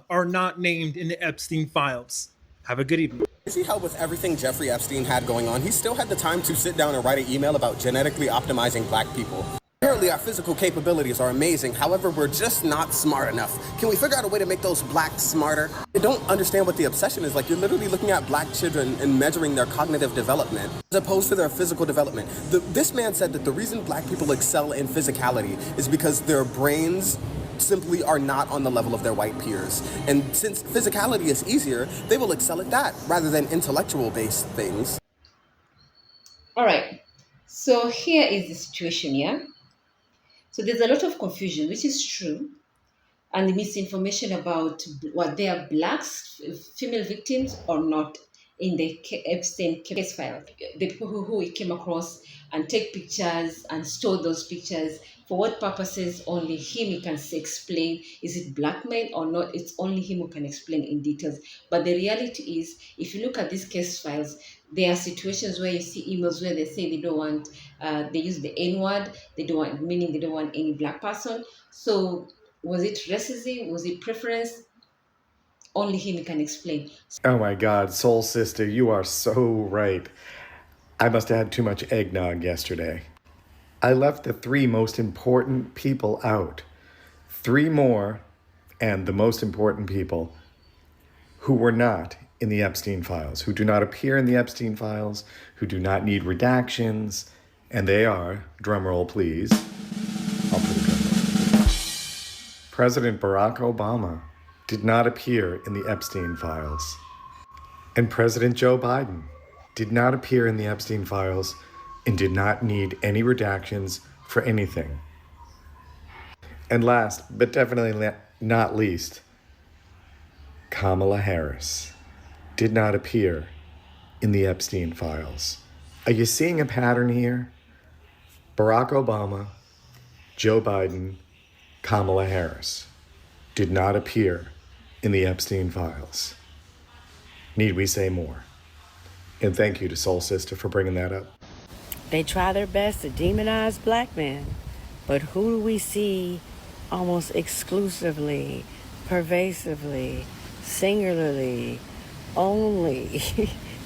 are not named in the Epstein files. Have a good evening. You see how with everything Jeffrey Epstein had going on, he still had the time to sit down and write an email about genetically optimizing black people. Apparently our physical capabilities are amazing, however, we're just not smart enough. Can we figure out a way to make those blacks smarter? I don't understand what the obsession is. Like, you're literally looking at black children and measuring their cognitive development as opposed to their physical development. This man said that the reason black people excel in physicality is because their brains simply are not on the level of their white peers. And since physicality is easier, they will excel at that rather than intellectual-based things. All right. So here is the situation, yeah? So there's a lot of confusion, which is true, and the misinformation about what they are blacks, female victims or not in the Epstein case file. The people who we came across and take pictures and store those pictures, for what purposes only him can explain. Is it blackmail or not? It's only him who can explain in details. But the reality is, if you look at these case files, there are situations where you see emails where they say they don't want, they use the N word, they don't want, meaning they don't want any black person. So was it racism? Was it preference? Only him can explain. Oh my God, Soul Sister, you are so right. I must have had too much eggnog yesterday. I left the three most important people out. Three more, and the most important people, who were not in the Epstein files, who do not appear in the Epstein files, who do not need redactions, and they are, drumroll please, I'll put a drumroll. President Barack Obama did not appear in the Epstein files. And President Joe Biden did not appear in the Epstein files and did not need any redactions for anything. And last, but definitely not least, Kamala Harris did not appear in the Epstein files. Are you seeing a pattern here? Barack Obama, Joe Biden, Kamala Harris did not appear in the Epstein files. Need we say more? And thank you to Soul Sister for bringing that up. They try their best to demonize black men, but who do we see almost exclusively, pervasively, singularly, only,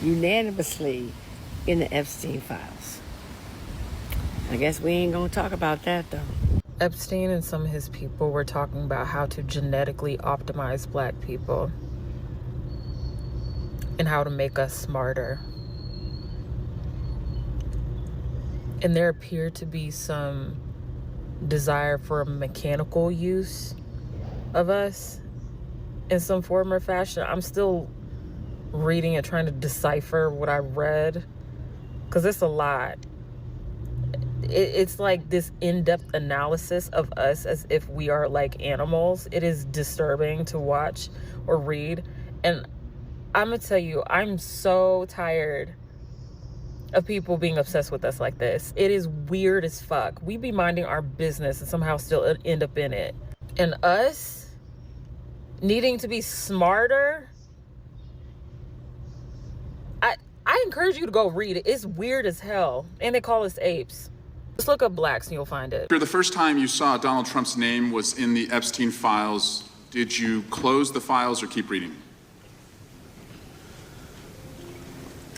unanimously in the Epstein files? I guess we ain't gonna talk about that though. Epstein and some of his people were talking about how to genetically optimize black people and how to make us smarter. And there appeared to be some desire for a mechanical use of us in some form or fashion. I'm still reading and trying to decipher what I read, because it's a lot. It's like this in-depth analysis of us as if we are like animals. It is disturbing to watch or read. And I'm gonna tell you, I'm so tired of people being obsessed with us like this. It is weird as fuck. We be minding our business and somehow still end up in it. And us needing to be smarter, I encourage you to go read it. It's weird as hell. And they call us apes. Just look up blacks and you'll find it. The first time you saw Donald Trump's name was in the Epstein files. Did you close the files or keep reading?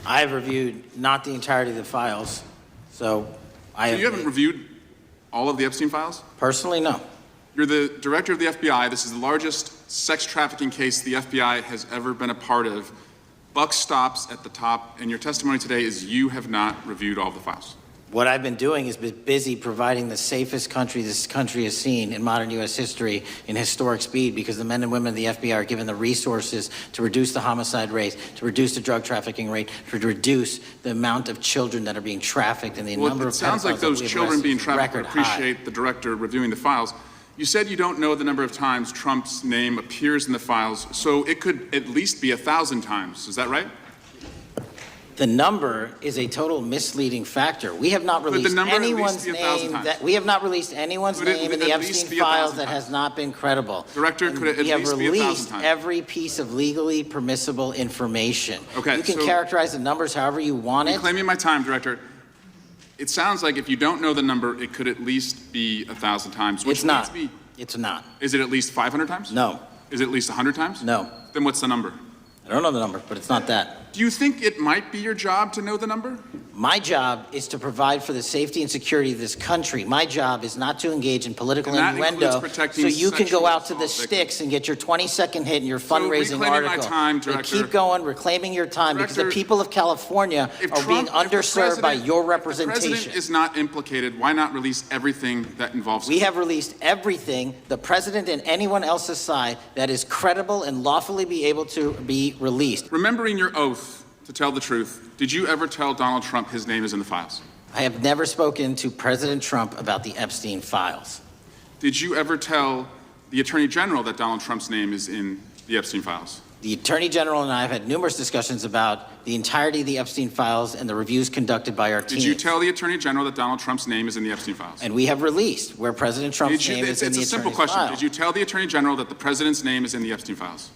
I have reviewed not the entirety of the files, so you haven't reviewed all of the Epstein files? Personally, no. You're the director of the FBI. This is the largest sex trafficking case the FBI has ever been a part of. Buck stops at the top, and your testimony today is you have not reviewed all of the files. What I've been doing is been busy providing the safest country this country has seen in modern U.S. history in historic speed, because the men and women of the FBI are given the resources to reduce the homicide rate, to reduce the drug trafficking rate, to reduce the amount of children that are being trafficked and the number of pedophiles. It sounds like those children being trafficked would appreciate high. The director reviewing the files. You said you don't know the number of times Trump's name appears in the files, so it could at least be 1,000 times. Is that right? The number is a total misleading factor. We have not released anyone's name in the Epstein files that has not been credible. Director, could it at least be 1,000 times? We have released every piece of legally permissible information. Okay, you can characterize the numbers however you want it. You're claiming my time, Director. It sounds like if you don't know the number, it could at least be 1,000 times. It's not. It's not. Is it at least 500 times? No. Is it at least 100 times? No. Then what's the number? I don't know the number, but it's not that. Do you think it might be your job to know the number? My job is to provide for the safety and security of this country. My job is not to engage in political And that innuendo includes protecting so you can go sexual out to the assault sticks and get your 20-second hit in your fundraising reclaiming my article. time, They Director. keep going, reclaiming your time, because the Director, people of California If are being Trump- if the underserved by president- your If the representation. president is not implicated, why not release everything that involves We him? have released everything, the president and anyone else's side, that is credible and lawfully be able to be released. Remembering your oath to tell the truth, did you ever tell Donald Trump his name is in the files? I have never spoken to President Trump about the Epstein files. Did you ever tell the Attorney General that Donald Trump's name is in the Epstein files? The Attorney General and I have had numerous discussions about the entirety of the Epstein files and the reviews conducted by our team. Did you tell the Attorney General that Donald Trump's name is in the Epstein files? And we have released where President Trump's name is in It's the a simple attorney's question. file. Did you tell the Attorney General that the president's name is in the Epstein files?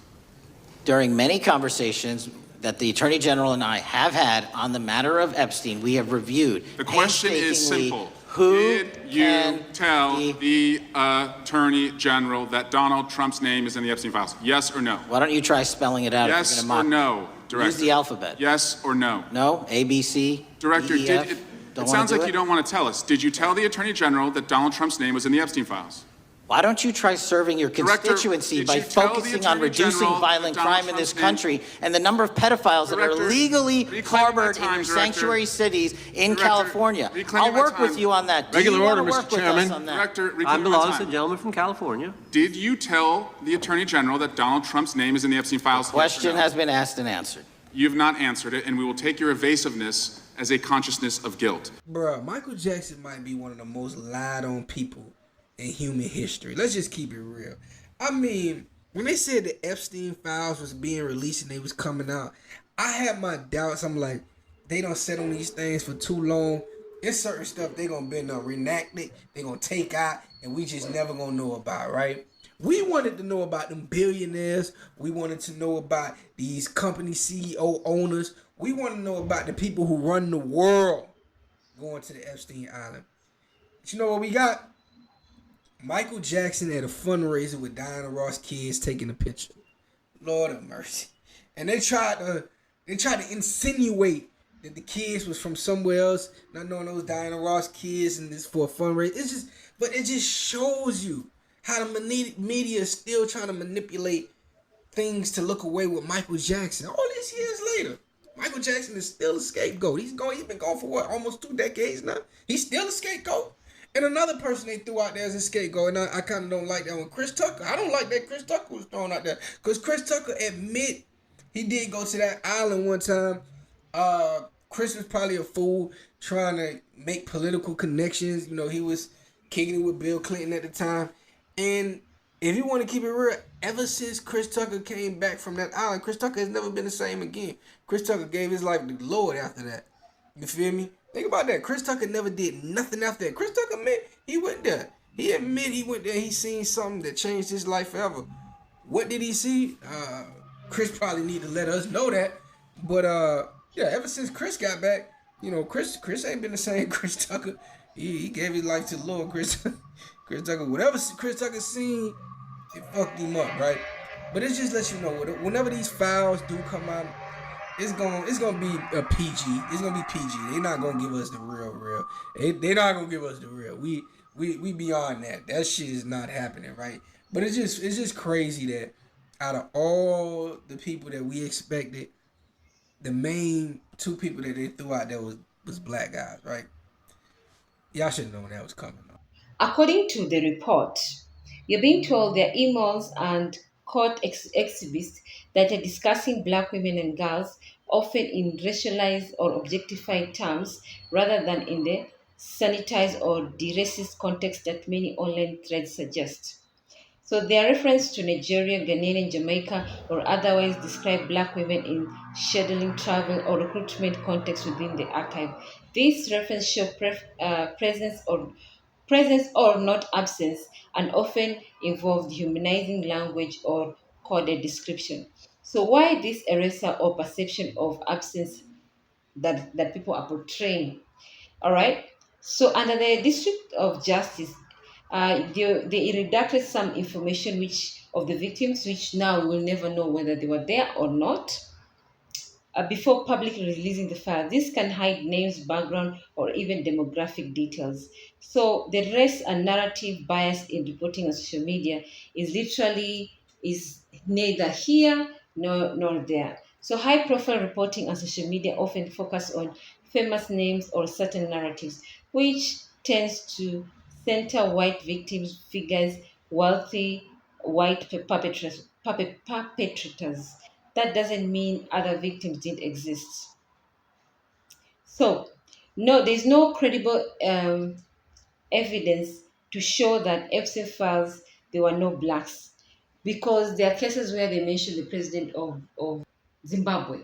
During many conversations that the Attorney General and I have had on the matter of Epstein, we have reviewed The question is painstakingly simple. who Did you can tell be- the Attorney General that Donald Trump's name is in the Epstein files? Yes or no? Why don't you try spelling it out if Yes you're or going to mock no, Director? Use the alphabet. Yes or no? No? A, B, C, Director, D, E, F? it Don't sounds wanna do like you don't want to tell us. Did you tell the Attorney General that Donald Trump's name was in the Epstein files? Why don't you try serving your Director, constituency did by you tell the focusing on Attorney reducing General violent that Donald crime in this Trump's name- country and the number of pedophiles that Director, are legally reclaiming my harbored in time, your Director. sanctuary cities in Director, California? reclaiming I'll my work with time. you on that. Do Regular you wanna order, Mr. work with Chairman. us on that? Director, I'm reclaiming the my lawless time. gentleman from California. Did you tell the Attorney General that Donald Trump's name is in the Epstein files? Yes or Question no? has been asked and answered. You have not answered it, and we will take your evasiveness as a consciousness of guilt. Bruh, Michael Jackson might be one of the most lied on people in human history. Let's just keep it real. I mean, when they said the Epstein files was being released and they was coming out, I had my doubts. I'm like, they don't sit on these things for too long. There's certain stuff they gonna bend up, reenact it, they gonna take out, and we just never gonna know about, right? We wanted to know about them billionaires. We wanted to know about these company CEO owners. We want to know about the people who run the world going to the Epstein Island. But you know what we got? Michael Jackson at a fundraiser with Diana Ross kids taking a picture. Lord of mercy. And they tried to insinuate that the kids was from somewhere else, not knowing those Diana Ross kids, and this for a fundraiser. It just shows you how the media is still trying to manipulate things to look away with Michael Jackson. All these years later, Michael Jackson is still a scapegoat. He's been gone for what, almost 2 decades now? He's still a scapegoat. And another person they threw out there as a scapegoat, and I kind of don't like that one, Chris Tucker. I don't like that Chris Tucker was thrown out there, because Chris Tucker admit he did go to that island one time. Chris was probably a fool trying to make political connections. You know, he was kicking it with Bill Clinton at the time. And if you want to keep it real, ever since Chris Tucker came back from that island, Chris Tucker has never been the same again. Chris Tucker gave his life to the Lord after that. You feel me? Think about that. Chris Tucker never did nothing after that. Chris Tucker admit he went there. He admit he went there. He seen something that changed his life forever. What did he see? Chris probably need to let us know that. But yeah, ever since Chris got back, you know, Chris ain't been the same Chris Tucker. He gave his life to the Lord. Chris Tucker, whatever Chris Tucker seen, it fucked him up, right? But it just lets you know, whenever these files do come out, it's gonna be a PG. It's gonna be PG. They're not gonna give us the real. They're not gonna give us the real. We beyond that. That shit is not happening, right? But it's just crazy that out of all the people that we expected, the main 2 people that they threw out there was black guys, right? Y'all should have known that was coming. According to the report, you're being told there are emails and court exhibits that are discussing black women and girls, often in racialized or objectified terms, rather than in the sanitized or de-racist context that many online threads suggest. So their reference to Nigeria, Ghanaian, Jamaica, or otherwise describe black women in scheduling, travel, or recruitment context within the archive. These references show presence or not absence, and often involve dehumanizing language or coded description. So why this eraser or perception of absence that people are portraying? All right. So under the District of Justice, they redacted some information which of the victims, which now we will never know whether they were there or not, before publicly releasing the file. This can hide names, background, or even demographic details. So the race and narrative bias in reporting on social media is neither here nor there. So high profile reporting on social media often focus on famous names or certain narratives, which tends to center white victims, figures, wealthy white perpetrators. That doesn't mean other victims didn't exist. So, no, there's no credible evidence to show that Epstein files there were no blacks, because there are cases where they mention the president of Zimbabwe.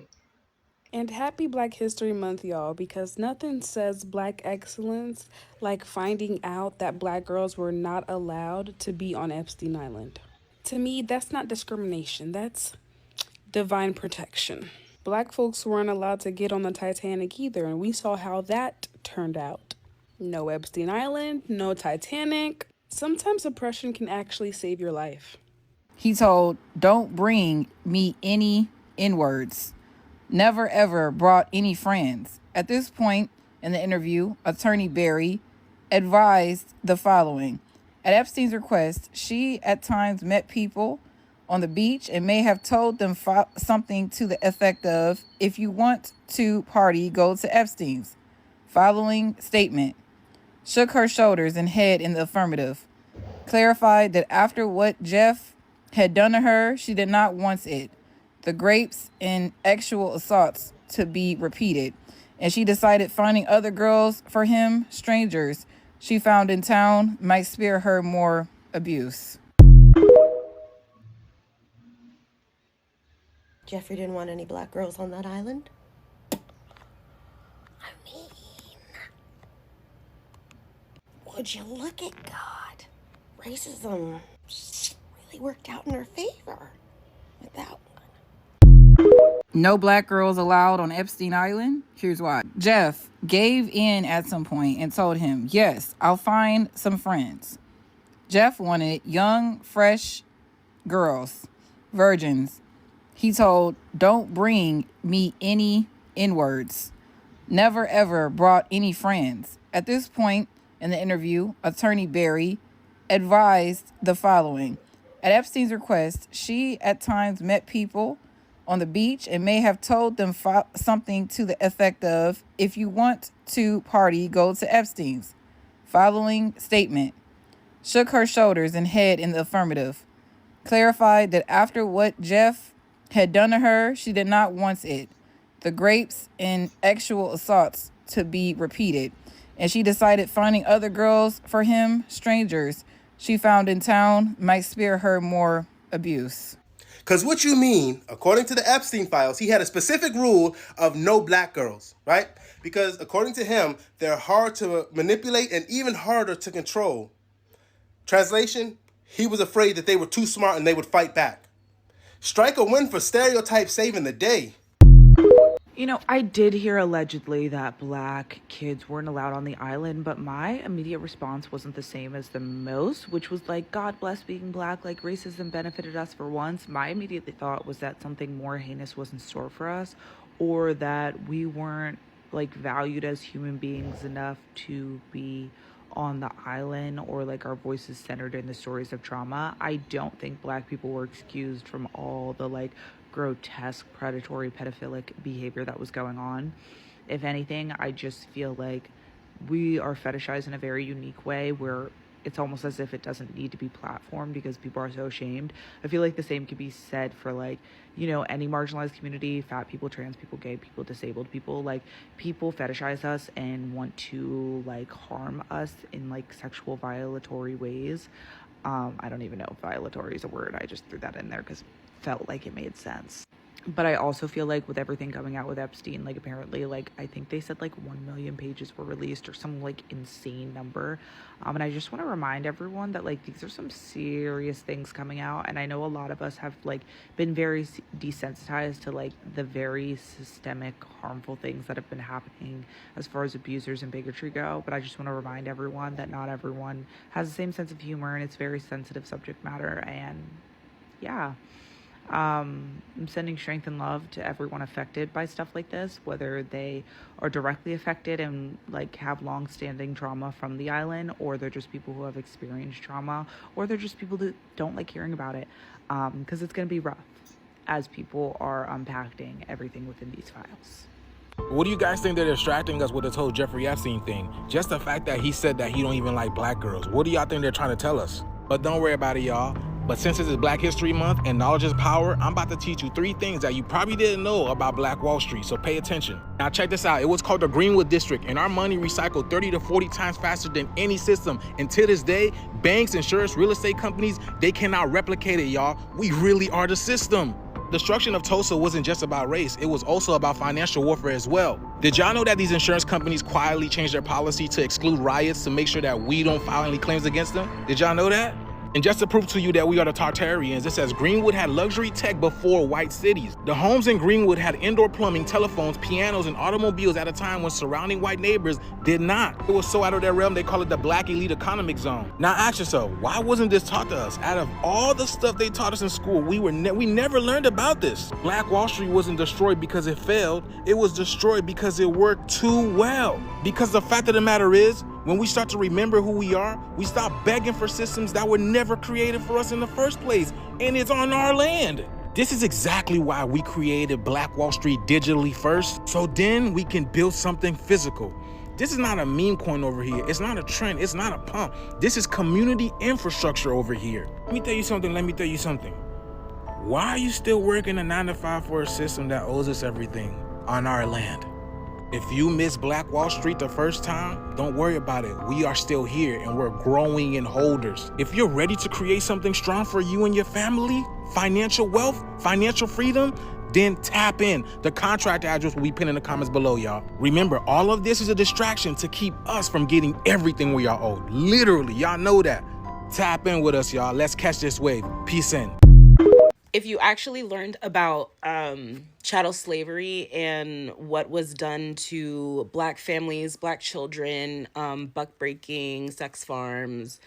And happy Black History Month, y'all, because nothing says Black excellence like finding out that Black girls were not allowed to be on Epstein Island. To me, that's not discrimination, that's divine protection. Black folks weren't allowed to get on the Titanic either, and we saw how that turned out. No Epstein Island, no Titanic. Sometimes oppression can actually save your life. He told, "Don't bring me any N-words. Never ever brought any friends." At this point in the interview, attorney Barry advised the following. At Epstein's request, she at times met people on the beach and may have told them something to the effect of, "If you want to party, go to Epstein's." Following statement, shook her shoulders and head in the affirmative, clarified that after what Jeff had done to her, she did not want it, the grapes and sexual assaults, to be repeated, and she decided finding other girls for him, strangers she found in town, might spare her more abuse. Jeffrey didn't want any Black girls on that island? I mean, would you look at God? Racism really worked out in her favor with that one. No Black girls allowed on Epstein Island? Here's why. Jeff gave in at some point and told him, "Yes, I'll find some friends." Jeff wanted young, fresh girls, virgins. He told, "Don't bring me any N-words. Never ever brought any friends." At this point in the interview, attorney Barry advised the following. At Epstein's request, she at times met people on the beach and may have told them something to the effect of, "If you want to party, go to Epstein's." Following statement, shook her shoulders and head in the affirmative, clarified that after what Jeff had done to her, she did not want it, the grapes and sexual assaults, to be repeated, and she decided finding other girls for him, strangers she found in town, might spare her more abuse. Because what you mean, according to the Epstein files, he had a specific rule of no Black girls, right? Because according to him, they're hard to manipulate and even harder to control. Translation, he was afraid that they were too smart and they would fight back. Strike a win for stereotype saving the day. You know, I did hear allegedly that Black kids weren't allowed on the island, but my immediate response wasn't the same as the most, which was like, God bless being Black, like racism benefited us for once. My immediate thought was that something more heinous was in store for us, or that we weren't like valued as human beings enough to be on the island, or like our voices centered in the stories of trauma. I don't think Black people were excused from all the like grotesque, predatory, pedophilic behavior that was going on. If anything, I just feel like we are fetishized in a very unique way where it's almost as if it doesn't need to be platformed because people are so ashamed. I feel like the same could be said for like, you know, any marginalized community, fat people, trans people, gay people, disabled people. Like, people fetishize us and want to like harm us in like sexual violatory ways. I don't even know if violatory is a word. I just threw that in there because felt like it made sense. But I also feel like with everything coming out with Epstein, like apparently, like I think they said like 1 million pages were released or some like insane number. And I just want to remind everyone that like these are some serious things coming out. And I know a lot of us have like been very desensitized to like the very systemic harmful things that have been happening as far as abusers and bigotry go. But I just want to remind everyone that not everyone has the same sense of humor, and it's very sensitive subject matter. And yeah. I'm sending strength and love to everyone affected by stuff like this, whether they are directly affected and like have long-standing trauma from the island, or they're just people who have experienced trauma, or they're just people that don't like hearing about it, because it's going to be rough as people are unpacking everything within these files. What do you guys think they're distracting us with this whole Jeffrey Epstein thing? Just the fact that he said that he don't even like black girls. What do y'all think they're trying to tell us? But don't worry about it, y'all. But since this is Black History Month and knowledge is power, I'm about to teach you 3 things that you probably didn't know about Black Wall Street, so pay attention. Now check this out. It was called the Greenwood District, and our money recycled 30 to 40 times faster than any system. And to this day, banks, insurance, real estate companies, they cannot replicate it, y'all. We really are the system. The destruction of Tulsa wasn't just about race, it was also about financial warfare as well. Did y'all know that these insurance companies quietly changed their policy to exclude riots to make sure that we don't file any claims against them? Did y'all know that? And just to prove to you that we are the Tartarians, it says Greenwood had luxury tech before white cities. The homes in Greenwood had indoor plumbing, telephones, pianos, and automobiles at a time when surrounding white neighbors did not. It was so out of their realm, they call it the Black Elite Economic Zone. Now ask yourself, why wasn't this taught to us? Out of all the stuff they taught us in school, we never learned about this. Black Wall Street wasn't destroyed because it failed. It was destroyed because it worked too well. Because the fact of the matter is, when we start to remember who we are, we stop begging for systems that were never created for us in the first place, and it's on our land. This is exactly why we created Black Wall Street digitally first, so then we can build something physical. This is not a meme coin over here. It's not a trend. It's not a pump. This is community infrastructure over here. Let me tell you something. Why are you still working a 9 to 5 for a system that owes us everything on our land? If you missed Black Wall Street the first time, don't worry about it. We are still here and we're growing in holders. If you're ready to create something strong for you and your family, financial wealth, financial freedom, then tap in. The contract address will be pinned in the comments below, y'all. Remember, all of this is a distraction to keep us from getting everything we are owed. Literally, y'all know that. Tap in with us, y'all. Let's catch this wave. Peace in. If you actually learned about chattel slavery and what was done to Black families, Black children, buck breaking, sex farms,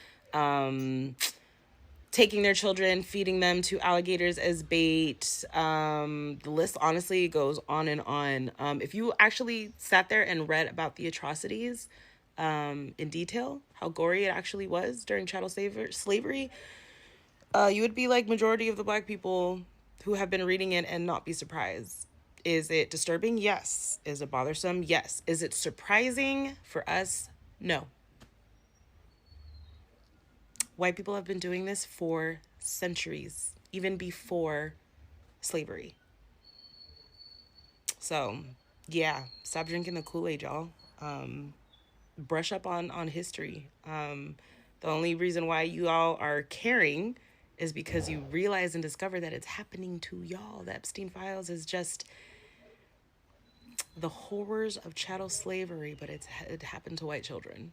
taking their children, feeding them to alligators as bait, the list honestly goes on and on. If you actually sat there and read about the atrocities in detail, how gory it actually was during chattel slavery, you would be like majority of the Black people who have been reading it and not be surprised. Is it disturbing? Yes. Is it bothersome? Yes. Is it surprising for us? No. White people have been doing this for centuries, even before slavery. So, yeah, stop drinking the Kool-Aid, y'all. Brush up on history. The only reason why you all are caring is because you realize and discover that it's happening to y'all. The Epstein files is just the horrors of chattel slavery, but it happened to white children.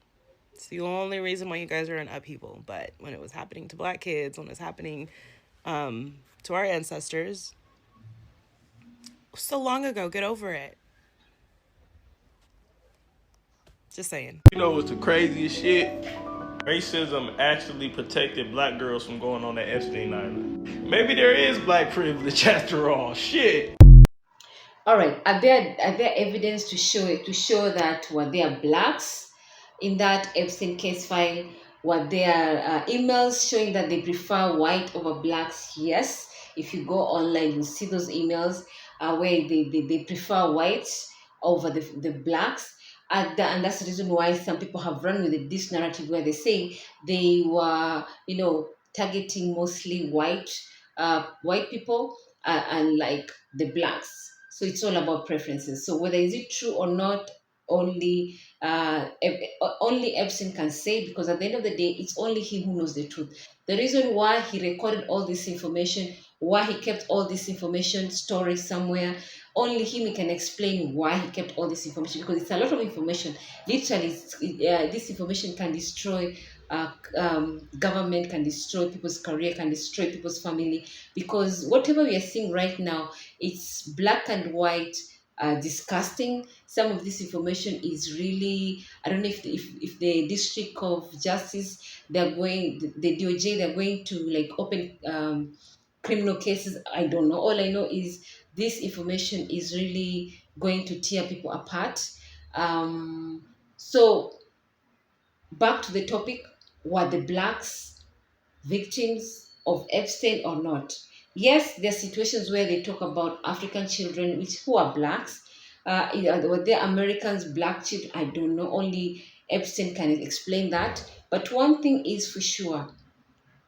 It's the only reason why you guys are in upheaval. But when it was happening to Black kids, when it was happening to our ancestors, so long ago, get over it. Just saying. You know what's the craziest shit? Racism actually protected Black girls from going on the Epstein Island. Maybe there is Black privilege after all. Shit. All right. Are there evidence to show that were there Blacks in that Epstein case file? Were there emails showing that they prefer white over Blacks? Yes. If you go online, you see those emails where they prefer whites over the Blacks. And that's the reason why some people have run with this narrative where they say they were, targeting mostly white people and like the Blacks. So it's all about preferences. So whether is it true or not, only only Epstein can say, because at the end of the day, it's only him who knows the truth. The reason why he recorded all this information, why he kept all this information stored somewhere, only him can explain why he kept all this information, because it's a lot of information. Literally, this information can destroy government, can destroy people's career, can destroy people's family, because whatever we are seeing right now, it's black and white, disgusting. Some of this information is really, I don't know if the District of Justice, the DOJ, they're going to like open criminal cases, I don't know. All I know is this information is really going to tear people apart. So back to the topic, were the blacks victims of Epstein or not? Yes, there are situations where they talk about African children which who are blacks. Were there Americans, black children? I don't know. Only Epstein can explain that. But one thing is for sure,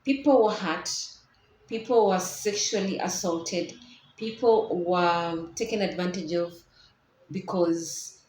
people were hurt, people were sexually assaulted, people were taken advantage of because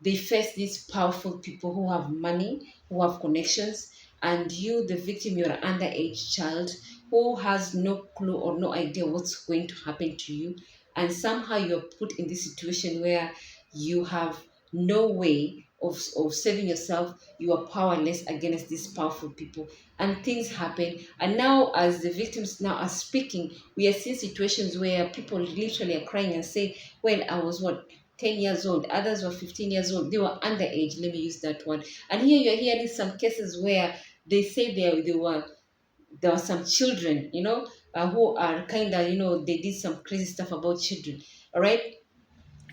they face these powerful people who have money, who have connections, and you, the victim, you're an underage child who has no clue or no idea what's going to happen to you. And somehow you're put in this situation where you have no way of saving yourself. You are powerless against these powerful people. And things happen. And now, as the victims now are speaking, we are seeing situations where people literally are crying and say, well, I was what, 10 years old, others were 15 years old, they were underage, let me use that word. And here you're hearing some cases where they say there were some children, who are kind of, they did some crazy stuff about children. All right.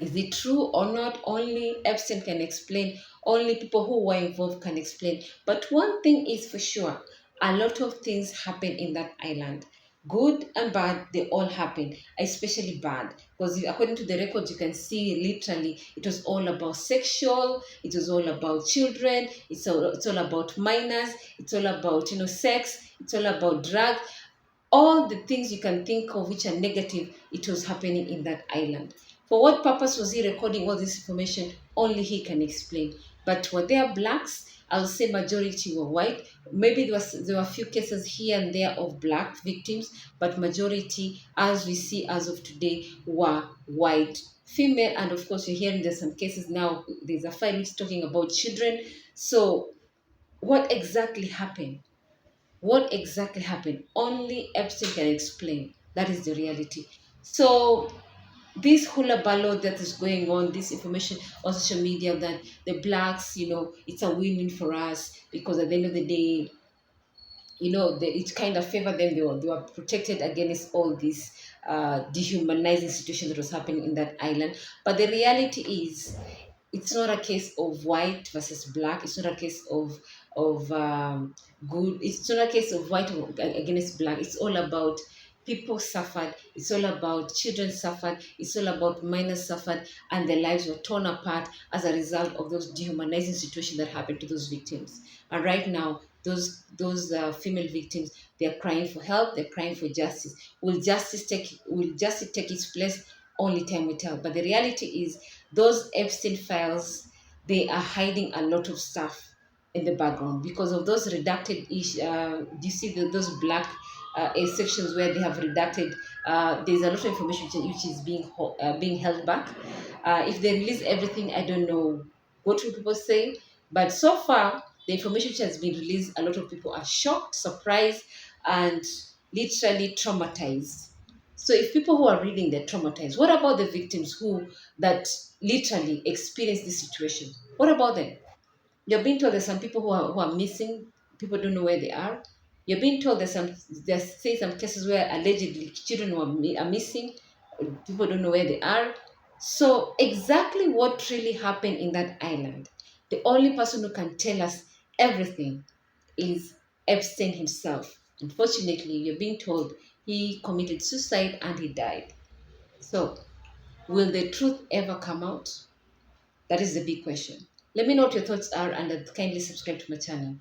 Is it true or not? Only Epstein can explain. Only people who were involved can explain. But one thing is for sure, a lot of things happen in that island. Good and bad, they all happen, especially bad. Because according to the records, you can see literally it was all about sexual, it was all about children, it's all about minors, it's all about sex, it's all about drug, all the things you can think of which are negative, it was happening in that island. For what purpose was he recording all this information? Only he can explain. But were there blacks? I'll say majority were white. Maybe there were a few cases here and there of black victims, but majority, as we see as of today, were white. Female, and of course, you're hearing there's some cases now. There's a file which is talking about children. So, what exactly happened? What exactly happened? Only Epstein can explain. That is the reality. So this hula ballo that is going on, this information on social media that the blacks, it's a winning for us because at the end of the day, it kind of favored them. They were protected against all this dehumanizing situation that was happening in that island. But the reality is, it's not a case of white versus black. It's not a case of good. It's not a case of white against black. It's all about people suffered. It's all about children suffered. It's all about minors suffered, and their lives were torn apart as a result of those dehumanizing situations that happened to those victims. And right now, those female victims, they are crying for help. They're crying for justice. Will justice take its place? Only time will tell. But the reality is, those Epstein files, they are hiding a lot of stuff in the background because of those redacted do you see those black sections where they have redacted, there's a lot of information which is being held back. If they release everything, I don't know what will people say, but so far the information which has been released, a lot of people are shocked, surprised, and literally traumatized. So if people who are reading, they're traumatized, what about the victims who that literally experienced this situation? What about them? You're being told there's some people who are missing. People don't know where they are. You're being told there's say some cases where allegedly children are missing. People don't know where they are. So exactly what really happened in that island? The only person who can tell us everything is Epstein himself. Unfortunately, you're being told he committed suicide and he died. So will the truth ever come out? That is the big question. Let me know what your thoughts are and kindly subscribe to my channel.